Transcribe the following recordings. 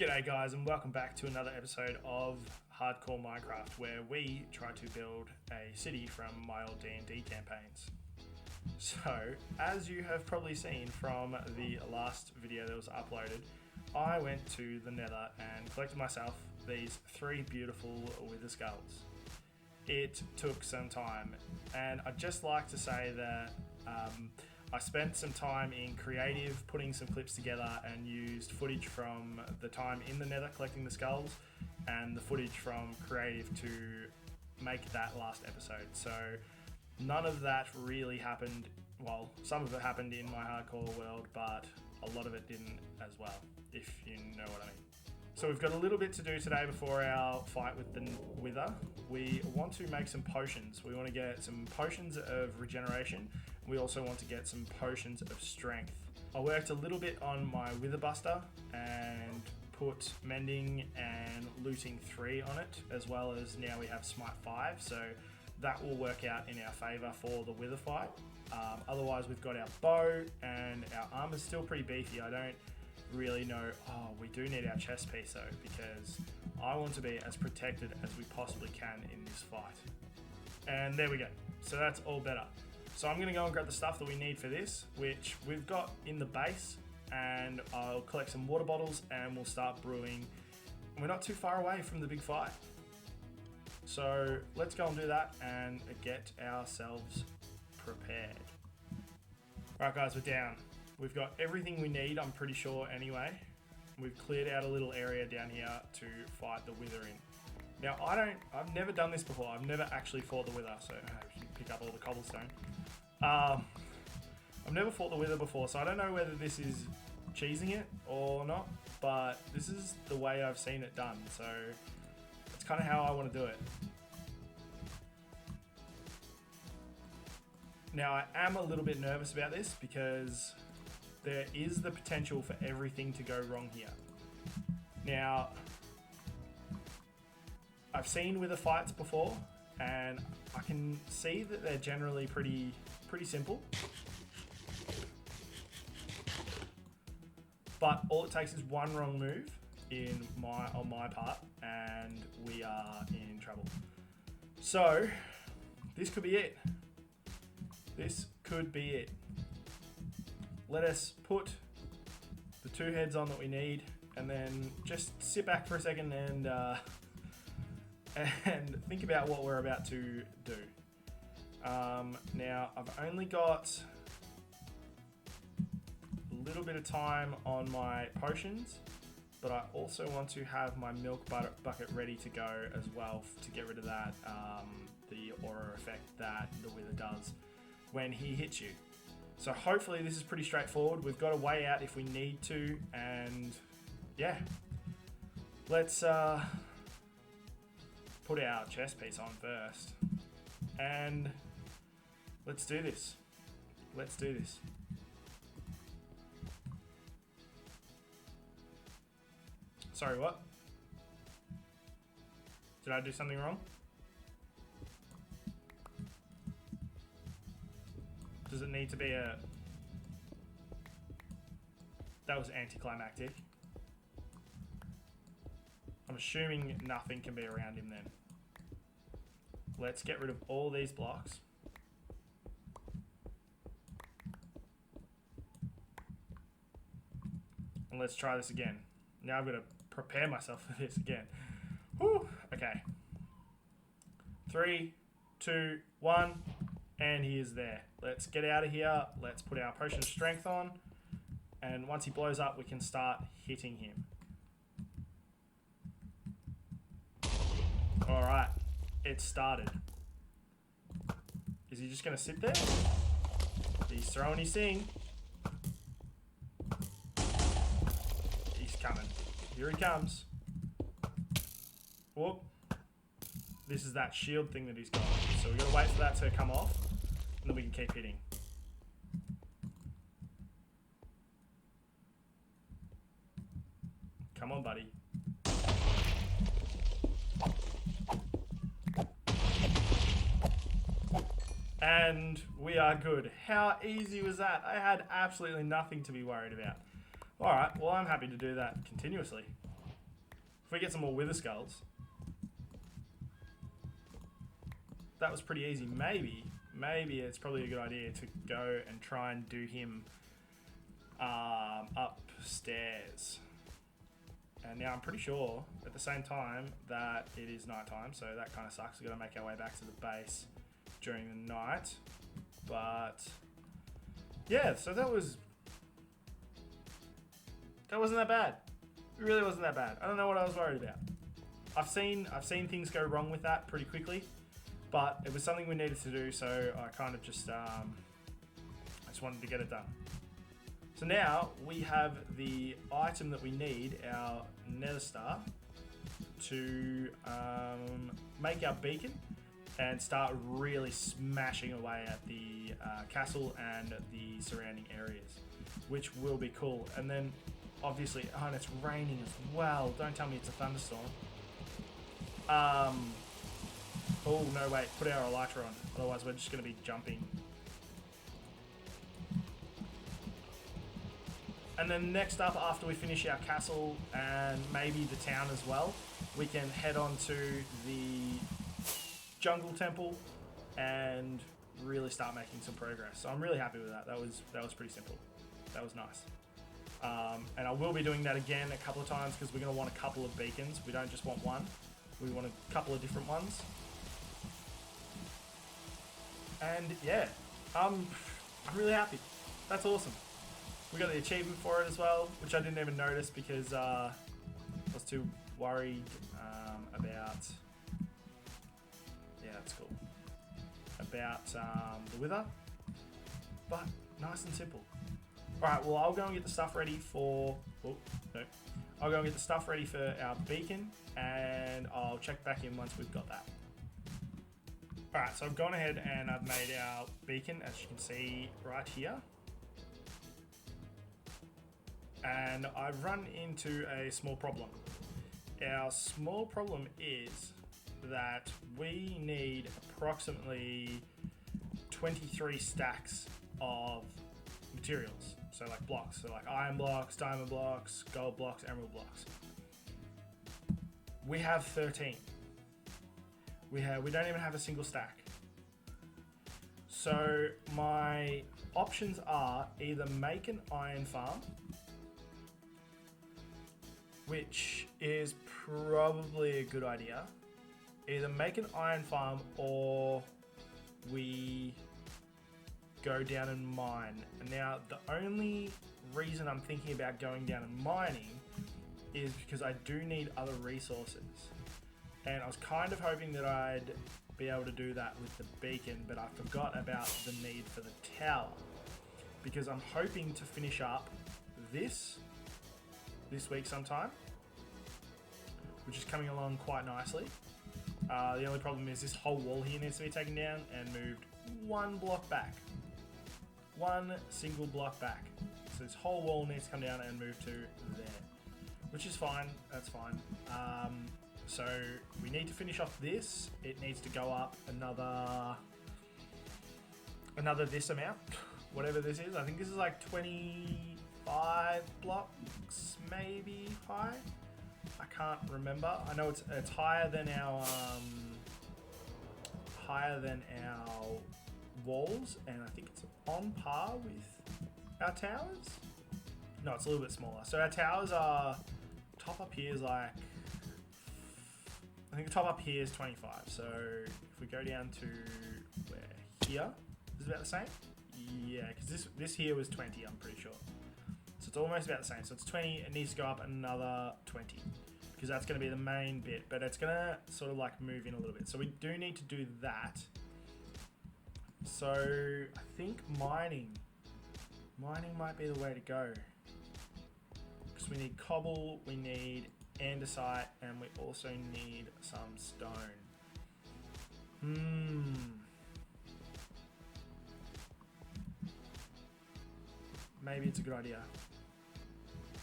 G'day guys, and welcome back to another episode of Hardcore Minecraft, where we try to build a city from my old D&D campaigns. So, as you have probably seen from the last video that was uploaded, I went to the Nether and collected myself these 3 beautiful wither skulls. It took some time, and I'd just like to say that I spent some time in creative, putting some clips together, and used footage from the time in the Nether collecting the skulls and the footage from creative to make that last episode. So none of that really happened, well, some of it happened in my hardcore world, but a lot of it didn't as well, if you know what I mean. So we've got a little bit to do today before our fight with the Wither. We want to make some potions. We want to get some potions of regeneration. We also want to get some potions of strength. I worked a little bit on my Wither Buster and put mending and looting 3 on it, as well as now we have smite 5, so that will work out in our favour for the Wither fight. Otherwise we've got our bow, and our armor's still pretty beefy. I don't really know. We do need our chest piece though, because I want to be as protected as we possibly can in this fight. And there we go. So that's all better. So I'm going to go and grab the stuff that we need for this, which we've got in the base, and I'll collect some water bottles and we'll start brewing. We're not too far away from the big fight. So let's go and do that and get ourselves prepared. Right guys, we're down. We've got everything we need, I'm pretty sure anyway. We've cleared out a little area down here to fight the Wither in. Now I've never done this before. I've never actually fought the Wither, so I can pick up all the cobblestone. I've never fought the Wither before, so I don't know whether this is cheesing it or not, but this is the way I've seen it done, so it's kind of how I want to do it. Now I am a little bit nervous about this because there is the potential for everything to go wrong here. Now, I've seen Wither fights before, and I can see that they're generally pretty simple. But all it takes is one wrong move on my part, and we are in trouble. So, this could be it. This could be it. Let us put the 2 heads on that we need, and then just sit back for a second and think about what we're about to do. Now, I've only got a little bit of time on my potions, but I also want to have my milk bucket ready to go as well to get rid of that, the aura effect that the Wither does when he hits you. So hopefully this is pretty straightforward. We've got a way out if we need to, and yeah. Let's put our chest piece on first. And let's do this. Let's do this. Sorry, what? Did I do something wrong? Does it need to be a... That was anticlimactic. I'm assuming nothing can be around him then. Let's get rid of all these blocks. And let's try this again. Now I've got to prepare myself for this again. Whew. Okay. 3, 2, 1. And he is there. Let's get out of here. Let's put our potion of strength on. And once he blows up, we can start hitting him. Alright. It started. Is he just going to sit there? He's throwing his thing. He's coming. Here he comes. Whoop. This is that shield thing that he's got. So we've got to wait for that to come off. And then we can keep hitting. Come on, buddy. And we are good. How easy was that? I had absolutely nothing to be worried about. Alright, well I'm happy to do that continuously. If we get some more wither skulls, that was pretty easy. Maybe it's probably a good idea to go and try and do him upstairs. And now I'm pretty sure at the same time that it is nighttime, so that kind of sucks. We've got to make our way back to the base during the night. But yeah, so that wasn't that bad. It really wasn't that bad. I don't know what I was worried about. I've seen things go wrong with that pretty quickly, but it was something we needed to do, so I kind of just I just wanted to get it done. So now we have the item that we need, our nether star, to make our beacon and start really smashing away at the castle and the surrounding areas, which will be cool. And then obviously, and it's raining as well. Don't tell me it's a thunderstorm. Oh no, wait, put our elytra on, otherwise we're just going to be jumping. And then next up, after we finish our castle and maybe the town as well, we can head on to the jungle temple and really start making some progress. So I'm really happy with that. That was pretty simple. That was nice. And I will be doing that again a couple of times because we're going to want a couple of beacons. We don't just want one. We want a couple of different ones. And yeah, I'm really happy. That's awesome. We got the achievement for it as well, which I didn't even notice because I was too worried about... Yeah, that's cool. About the wither. But nice and simple. Alright, well I'll go and get the stuff ready for... Oh, no. I'll go and get the stuff ready for our beacon and I'll check back in once we've got that. Alright, so I've gone ahead and I've made our beacon, as you can see right here. And I've run into a small problem. Our small problem is that we need approximately 23 stacks of materials. So like blocks, so like iron blocks, diamond blocks, gold blocks, emerald blocks. We have 13. We don't even have a single stack. So my options are either make an iron farm, which is probably a good idea. Either make an iron farm or we go down and mine. And now the only reason I'm thinking about going down and mining is because I do need other resources. And I was kind of hoping that I'd be able to do that with the beacon, but I forgot about the need for the tower. Because I'm hoping to finish up this week sometime, which is coming along quite nicely. The only problem is this whole wall here needs to be taken down and moved one block back. One single block back. So this whole wall needs to come down and move to there, which is fine. That's fine. So we need to finish off this. It needs to go up another this amount, whatever this is. I think this is like 25 blocks maybe high. I can't remember. I know it's higher than our walls, and I think it's on par with our towers. No, it's a little bit smaller. So our towers are top up here is like, I think the top up here is 25. So if we go down to where here, is it about the same? Yeah, because this here was 20, I'm pretty sure. So it's almost about the same. So it's 20, it needs to go up another 20 because that's going to be the main bit, but it's going to sort of like move in a little bit. So we do need to do that. So I think mining might be the way to go because we need cobble, we need andesite, and we also need some stone. Maybe it's a good idea.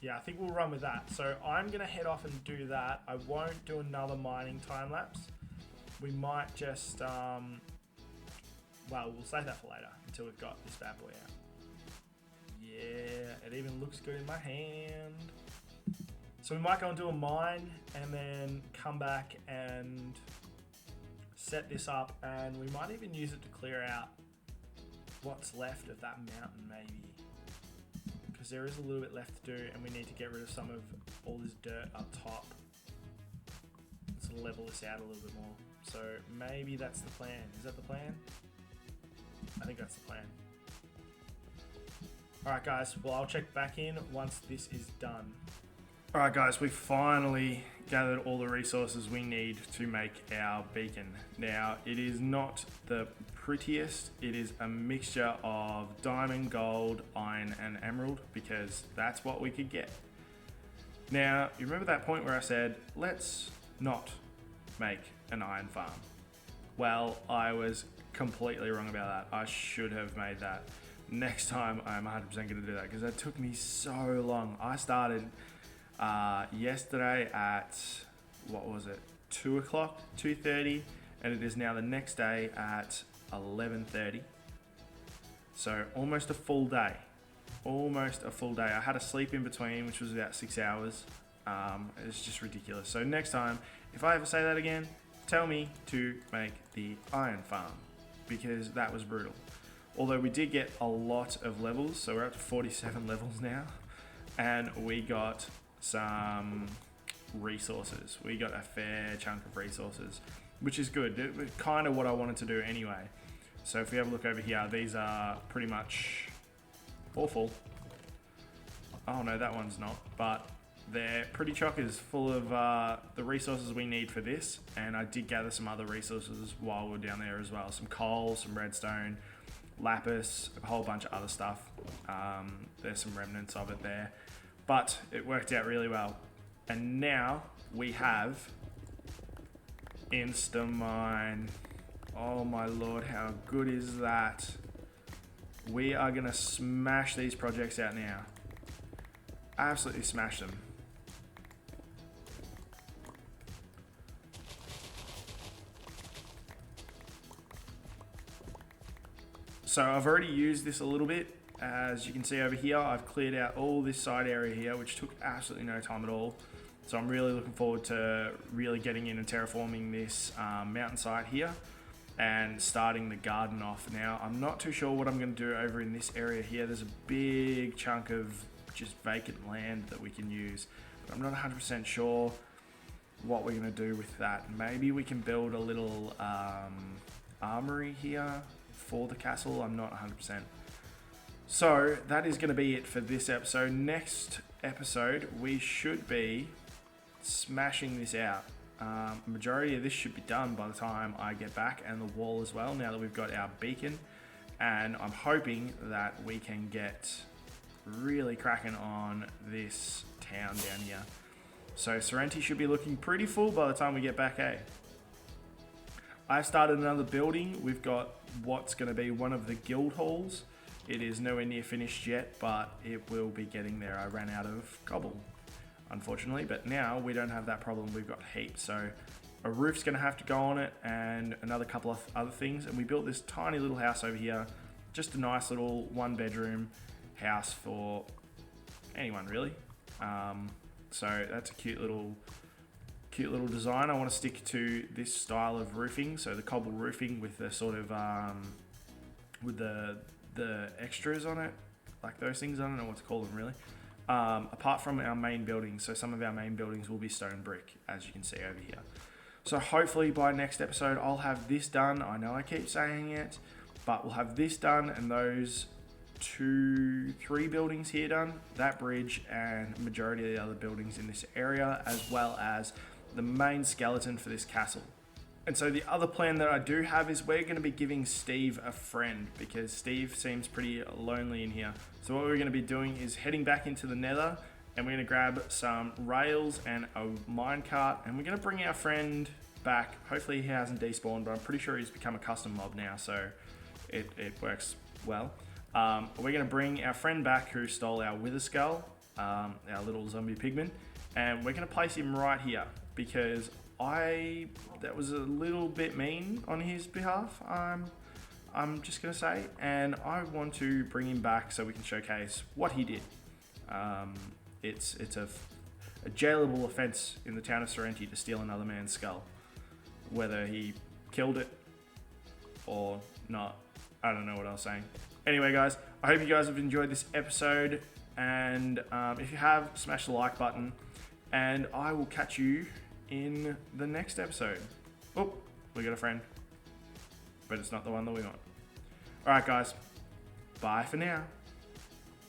Yeah, I think we'll run with that. So I'm going to head off and do that. I won't do another mining time lapse. We might just, well, we'll save that for later until we've got this bad boy out. Yeah, it even looks good in my hand. So we might go and do a mine and then come back and set this up, and we might even use it to clear out what's left of that mountain maybe. Because there is a little bit left to do, and we need to get rid of some of all this dirt up top. Let's level this out a little bit more. So maybe that's the plan. Is that the plan? I think that's the plan. Alright guys, well I'll check back in once this is done. Alright guys, we finally gathered all the resources we need to make our beacon. Now, it is not the prettiest. It is a mixture of diamond, gold, iron and emerald, because that's what we could get. Now, you remember that point where I said, let's not make an iron farm? Well, I was completely wrong about that. I should have made that. Next time, I'm 100% going to do that, because that took me so long. I started yesterday at, what was it, 2 o'clock, 2:30, and it is now the next day at 11:30. So almost a full day. Almost a full day. I had a sleep in between, which was about 6 hours. It's just ridiculous. So next time, if I ever say that again, tell me to make the iron farm, because that was brutal. Although we did get a lot of levels, so we're up to 47 levels now, and we got some resources. We got a fair chunk of resources, which is good. It was kind of what I wanted to do anyway. So if we have a look over here, these are pretty much all full. Oh no, that one's not, but they're pretty chockers, full of the resources we need for this. And I did gather some other resources while we were down there as well. Some coal, some redstone, lapis, a whole bunch of other stuff. There's some remnants of it there. But it worked out really well. And now we have Instamine. Oh my lord, how good is that? We are going to smash these projects out now. Absolutely smash them. So I've already used this a little bit. As you can see over here, I've cleared out all this side area here, which took absolutely no time at all. So I'm really looking forward to really getting in and terraforming this mountainside here and starting the garden off. Now, I'm not too sure what I'm going to do over in this area here. There's a big chunk of just vacant land that we can use, but I'm not 100% sure what we're going to do with that. Maybe we can build a little armory here for the castle. I'm not 100%. So that is going to be it for this episode. Next episode, we should be smashing this out. Majority of this should be done by the time I get back, and the wall as well, now that we've got our beacon. And I'm hoping that we can get really cracking on this town down here. So Serenty should be looking pretty full by the time we get back, eh? I've started another building. We've got what's going to be one of the guild halls. It is nowhere near finished yet, but it will be getting there. I ran out of cobble, unfortunately, but now we don't have that problem. We've got heaps. So a roof's going to have to go on it, and another couple of other things. And we built this tiny little house over here, just a nice little 1-bedroom house for anyone really. So that's a cute little design. I want to stick to this style of roofing, so the cobble roofing with the sort of with the extras on it, like those things. I don't know what to call them really. Apart from our main buildings, so some of our main buildings will be stone brick, as you can see over here. So hopefully by next episode I'll have this done. I know I keep saying it, but we'll have this done and those 2-3 buildings here done, that bridge, and majority of the other buildings in this area, as well as the main skeleton for this castle. And so the other plan that I do have is we're going to be giving Steve a friend, because Steve seems pretty lonely in here. So what we're going to be doing is heading back into the nether, and we're going to grab some rails and a minecart, and we're going to bring our friend back. Hopefully he hasn't despawned, but I'm pretty sure he's become a custom mob now, so it works well. We're going to bring our friend back who stole our wither skull, our little zombie pigman, and we're going to place him right here, because that was a little bit mean on his behalf, I'm just gonna say, and I want to bring him back so we can showcase what he did. It's a a jailable offense in the town of Serenty to steal another man's skull. Whether he killed it or not, I don't know what I was saying. Anyway, guys, I hope you guys have enjoyed this episode, and if you have, smash the like button, and I will catch you in the next episode. Oh, we got a friend, but it's not the one that we want. Alright, guys, bye for now.